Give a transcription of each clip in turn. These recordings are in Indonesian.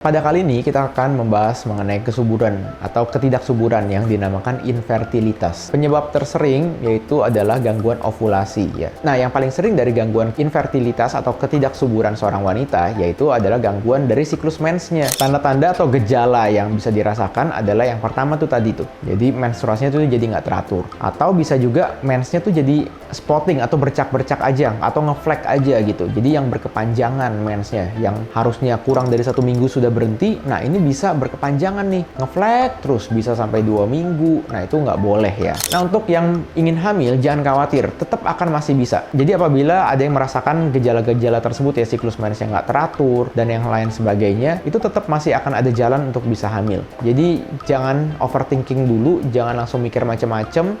Pada kali ini kita akan membahas mengenai kesuburan atau ketidaksuburan yang dinamakan infertilitas. Penyebab tersering yaitu adalah gangguan ovulasi ya. Nah, yang paling sering dari gangguan infertilitas atau ketidaksuburan seorang wanita yaitu adalah gangguan dari siklus mensnya. Tanda-tanda atau gejala yang bisa dirasakan adalah yang pertama tuh tadi tuh. Jadi menstruasinya tuh jadi nggak teratur. Atau bisa juga mensnya tuh jadi spotting atau bercak-bercak aja atau ngeflek aja gitu. Jadi yang berkepanjangan mensnya yang harusnya kurang dari 1 minggu sudah berhenti, nah ini bisa berkepanjangan nih, ngeflag terus bisa sampai 2 minggu. Nah itu nggak boleh ya. Nah untuk yang ingin hamil jangan khawatir, tetap akan masih bisa. Jadi apabila ada yang merasakan gejala-gejala tersebut ya, siklus mens yang nggak teratur dan yang lain sebagainya, itu tetap masih akan ada jalan untuk bisa hamil. Jadi jangan overthinking dulu, jangan langsung mikir macam-macam.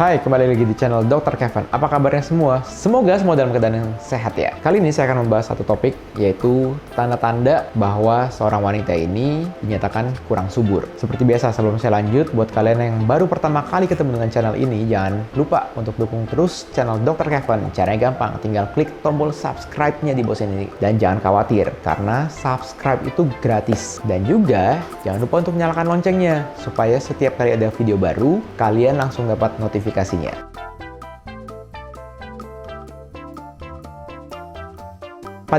Hai, kembali lagi di channel Dr. Kevin. Apa kabarnya semua? Semoga semua dalam keadaan yang sehat ya. Kali ini saya akan membahas satu topik, yaitu tanda-tanda bahwa seorang wanita ini dinyatakan kurang subur. Seperti biasa, sebelum saya lanjut, buat kalian yang baru pertama kali ketemu dengan channel ini, jangan lupa untuk dukung terus channel Dr. Kevin. Caranya gampang, tinggal klik tombol subscribe-nya di bawah ini. Dan jangan khawatir, karena subscribe itu gratis. Dan juga, jangan lupa untuk nyalakan loncengnya, supaya setiap kali ada video baru, kalian langsung dapat notifikasinya. Pada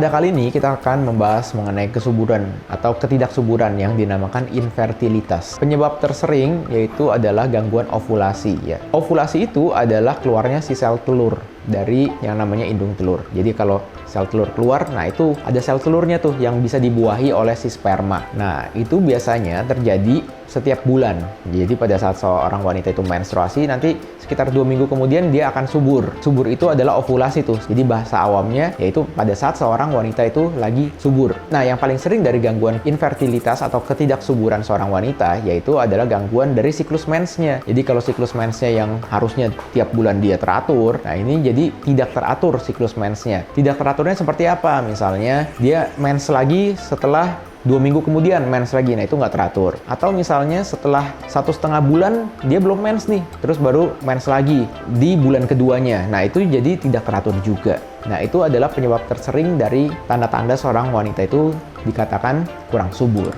kali ini kita akan membahas mengenai kesuburan atau ketidaksuburan yang dinamakan infertilitas. Penyebab tersering yaitu adalah gangguan ovulasi ya. Ovulasi itu adalah keluarnya si sel telur dari yang namanya indung telur. Jadi kalau sel telur keluar, nah itu ada sel telurnya tuh yang bisa dibuahi oleh si sperma. Nah, itu biasanya terjadi setiap bulan. Jadi pada saat seorang wanita itu menstruasi, nanti sekitar 2 minggu kemudian dia akan subur. Subur itu adalah ovulasi tuh. Jadi bahasa awamnya yaitu pada saat seorang wanita itu lagi subur. Nah, yang paling sering dari gangguan infertilitas atau ketidaksuburan seorang wanita yaitu adalah gangguan dari siklus mensnya. Jadi kalau siklus mensnya yang harusnya tiap bulan dia teratur, nah ini jadi tidak teratur siklus mensnya. Tidak teraturnya seperti apa? Misalnya dia mens lagi setelah 2 minggu kemudian mens lagi, nah itu nggak teratur. Atau misalnya setelah 1,5 bulan dia belum mens nih, terus baru mens lagi di bulan keduanya, nah itu jadi tidak teratur juga. Nah itu adalah penyebab tersering dari tanda-tanda seorang wanita itu dikatakan kurang subur.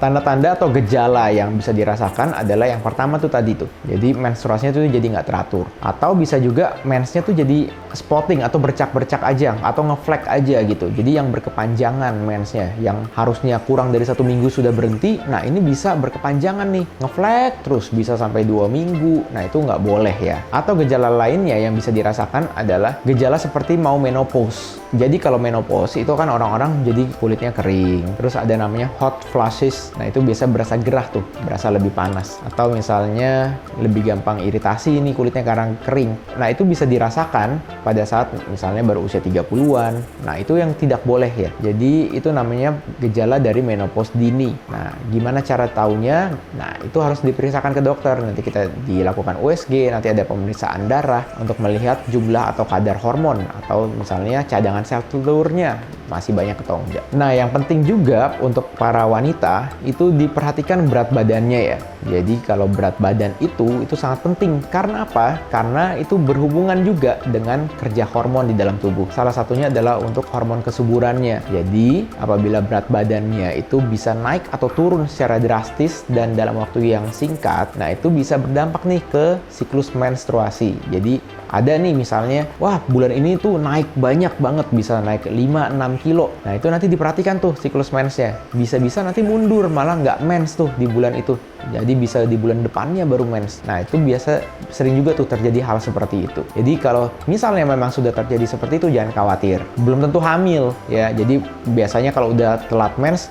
Tanda-tanda atau gejala yang bisa dirasakan adalah yang pertama tuh tadi tuh. Jadi menstruasinya tuh jadi nggak teratur. Atau bisa juga mensnya tuh jadi spotting atau bercak-bercak aja atau ngeflek aja gitu. Jadi yang berkepanjangan mensnya yang harusnya kurang dari 1 minggu sudah berhenti, nah ini bisa berkepanjangan nih, ngeflek terus bisa sampai 2 minggu. Nah itu nggak boleh ya. Atau gejala lainnya yang bisa dirasakan adalah gejala seperti mau menopause. Jadi kalau menopause itu kan orang-orang jadi kulitnya kering. Terus ada namanya hot flashes. Nah itu biasa berasa gerah tuh, berasa lebih panas. Atau misalnya lebih gampang iritasi nih kulitnya karena kering. Nah itu bisa dirasakan pada saat misalnya baru usia 30-an. Nah itu yang tidak boleh ya. Jadi itu namanya gejala dari menopause dini. Nah gimana cara taunya? Nah itu harus diperiksakan ke dokter. Nanti kita dilakukan USG, nanti ada pemeriksaan darah untuk melihat jumlah atau kadar hormon. Atau misalnya cadangan sel telurnya masih banyak atau enggak. Nah yang penting juga untuk para wanita itu diperhatikan berat badannya ya. Jadi kalau berat badan itu sangat penting. Karena apa? Karena itu berhubungan juga dengan kerja hormon di dalam tubuh. Salah satunya adalah untuk hormon kesuburannya. Jadi apabila berat badannya itu bisa naik atau turun secara drastis dan dalam waktu yang singkat, nah itu bisa berdampak nih ke siklus menstruasi. Jadi ada nih misalnya, wah bulan ini tuh naik banyak banget, bisa naik 5-6 kilo. Nah itu nanti diperhatikan tuh siklus mensnya. Bisa-bisa nanti mundur, malah nggak mens tuh di bulan itu. Jadi bisa di bulan depannya baru mens. Nah itu biasa sering juga tuh terjadi hal seperti itu. Jadi kalau misalnya memang sudah terjadi seperti itu, jangan khawatir. Belum tentu hamil ya. Jadi biasanya kalau udah telat mens,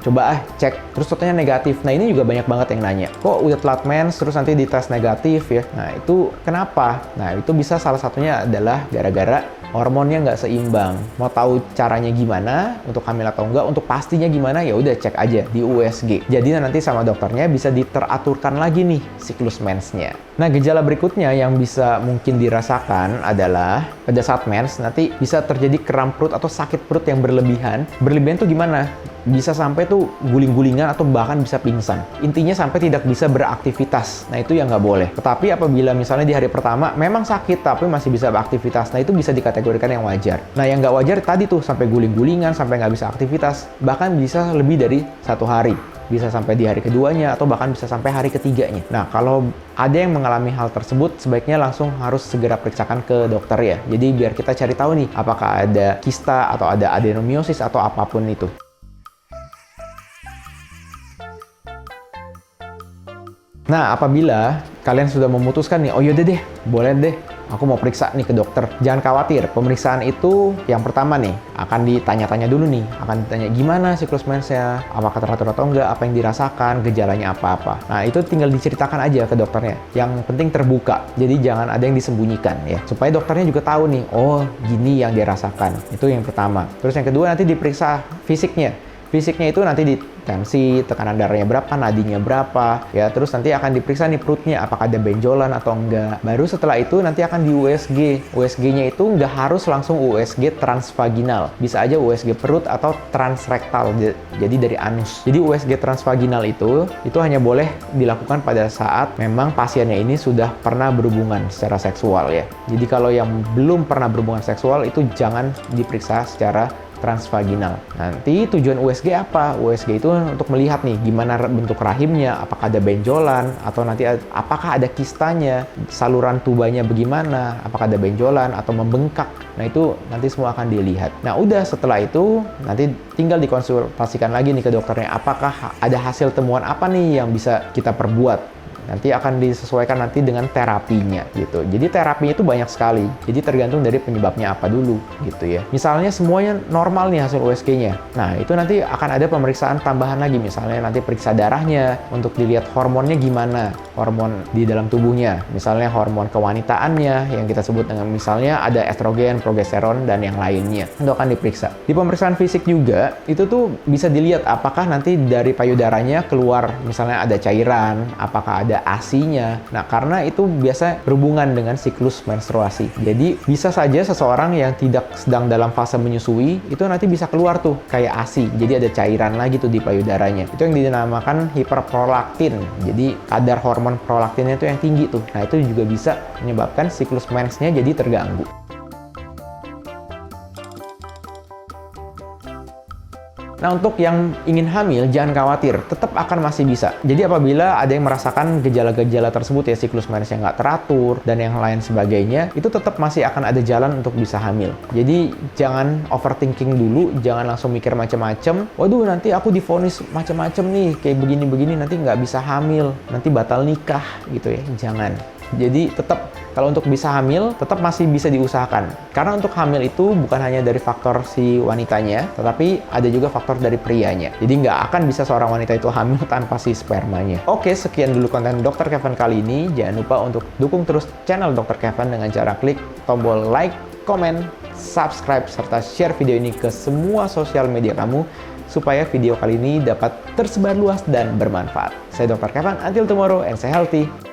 coba cek, terus ternyata negatif. Nah ini juga banyak banget yang nanya, kok udah telat mens terus nanti dites negatif ya. Nah itu kenapa? Nah itu bisa salah satunya adalah gara-gara hormonnya nggak seimbang. Mau tahu caranya gimana untuk hamil atau enggak, untuk pastinya gimana, ya udah cek aja di USG. Jadi nanti sama dokternya bisa diteraturkan lagi nih siklus mensnya. Nah, gejala berikutnya yang bisa mungkin dirasakan adalah pada saat mens nanti bisa terjadi kram perut atau sakit perut yang berlebihan. Berlebihan tuh gimana? bisa sampai tuh guling-gulingan atau bahkan bisa pingsan. Intinya sampai tidak bisa beraktivitas. Nah, itu yang nggak boleh. Tetapi apabila misalnya di hari pertama memang sakit tapi masih bisa beraktivitas, nah itu bisa dikategorikan yang wajar. Nah, yang nggak wajar tadi tuh sampai guling-gulingan, sampai nggak bisa aktivitas, bahkan bisa lebih dari 1 hari. Bisa sampai di hari keduanya atau bahkan bisa sampai hari ketiganya. Nah, kalau ada yang mengalami hal tersebut, sebaiknya langsung harus segera periksakan ke dokter ya. Jadi biar kita cari tahu nih, apakah ada kista atau ada adenomiosis atau apapun itu. Nah, apabila kalian sudah memutuskan nih, oh yaudah deh, boleh deh, aku mau periksa nih ke dokter. Jangan khawatir, pemeriksaan itu yang pertama nih, akan ditanya-tanya dulu nih. Akan ditanya gimana siklus mensnya, apakah teratur atau enggak, apa yang dirasakan, gejalanya apa-apa. Nah, itu tinggal diceritakan aja ke dokternya. Yang penting terbuka, jadi jangan ada yang disembunyikan ya. Supaya dokternya juga tahu nih, oh gini yang dia rasakan. Itu yang pertama. Terus yang kedua nanti diperiksa fisiknya. Fisiknya itu nanti di tensi, tekanan darahnya berapa, nadinya berapa, ya. Terus nanti akan diperiksa nih perutnya, apakah ada benjolan atau enggak. Baru setelah itu nanti akan di USG. USG-nya itu nggak harus langsung USG transvaginal. Bisa aja USG perut atau transrektal, jadi dari anus. Jadi USG transvaginal itu hanya boleh dilakukan pada saat memang pasiennya ini sudah pernah berhubungan secara seksual ya. Jadi kalau yang belum pernah berhubungan seksual itu jangan diperiksa secara transvaginal. Nanti tujuan USG apa? USG itu untuk melihat nih gimana bentuk rahimnya, apakah ada benjolan, atau nanti apakah ada kistanya, saluran tubanya bagaimana, apakah ada benjolan atau membengkak. Nah, itu nanti semua akan dilihat. Nah, udah setelah itu nanti tinggal dikonsultasikan lagi nih ke dokternya, apakah ada hasil temuan apa nih yang bisa kita perbuat. Nanti akan disesuaikan nanti dengan terapinya gitu. Jadi terapinya itu banyak sekali. Jadi tergantung dari penyebabnya apa dulu gitu ya. Misalnya semuanya normal nih hasil USG-nya. Nah, itu nanti akan ada pemeriksaan tambahan lagi. Misalnya nanti periksa darahnya untuk dilihat hormonnya gimana. Hormon di dalam tubuhnya. Misalnya hormon kewanitaannya yang kita sebut dengan misalnya ada estrogen, progesteron, dan yang lainnya. Itu akan diperiksa. Di pemeriksaan fisik juga, itu tuh bisa dilihat apakah nanti dari payudaranya keluar misalnya ada cairan, apakah ada ASI-nya. Nah, karena itu biasa berhubungan dengan siklus menstruasi. Jadi, bisa saja seseorang yang tidak sedang dalam fase menyusui, itu nanti bisa keluar tuh kayak ASI. Jadi, ada cairan lagi tuh di payudaranya. Itu yang dinamakan hiperprolaktin. Jadi, kadar hormon prolaktinnya itu yang tinggi tuh. Nah, itu juga bisa menyebabkan siklus mensnya jadi terganggu. Nah, untuk yang ingin hamil, jangan khawatir, tetap akan masih bisa. Jadi apabila ada yang merasakan gejala-gejala tersebut ya, siklus mens yang nggak teratur, dan yang lain sebagainya, itu tetap masih akan ada jalan untuk bisa hamil. Jadi jangan overthinking dulu, jangan langsung mikir macam-macam. Waduh, nanti aku divonis macam-macam nih, kayak begini-begini, nanti nggak bisa hamil, nanti batal nikah gitu ya, jangan. Jadi tetap kalau untuk bisa hamil tetap masih bisa diusahakan. Karena untuk hamil itu bukan hanya dari faktor si wanitanya, tetapi ada juga faktor dari prianya. Jadi nggak akan bisa seorang wanita itu hamil tanpa si spermanya. Oke, sekian dulu konten Dr. Kevin kali ini. Jangan lupa untuk dukung terus channel Dr. Kevin dengan cara klik tombol like, komen, subscribe, serta share video ini ke semua sosial media kamu supaya video kali ini dapat tersebar luas dan bermanfaat. Saya Dr. Kevin, until tomorrow and stay healthy.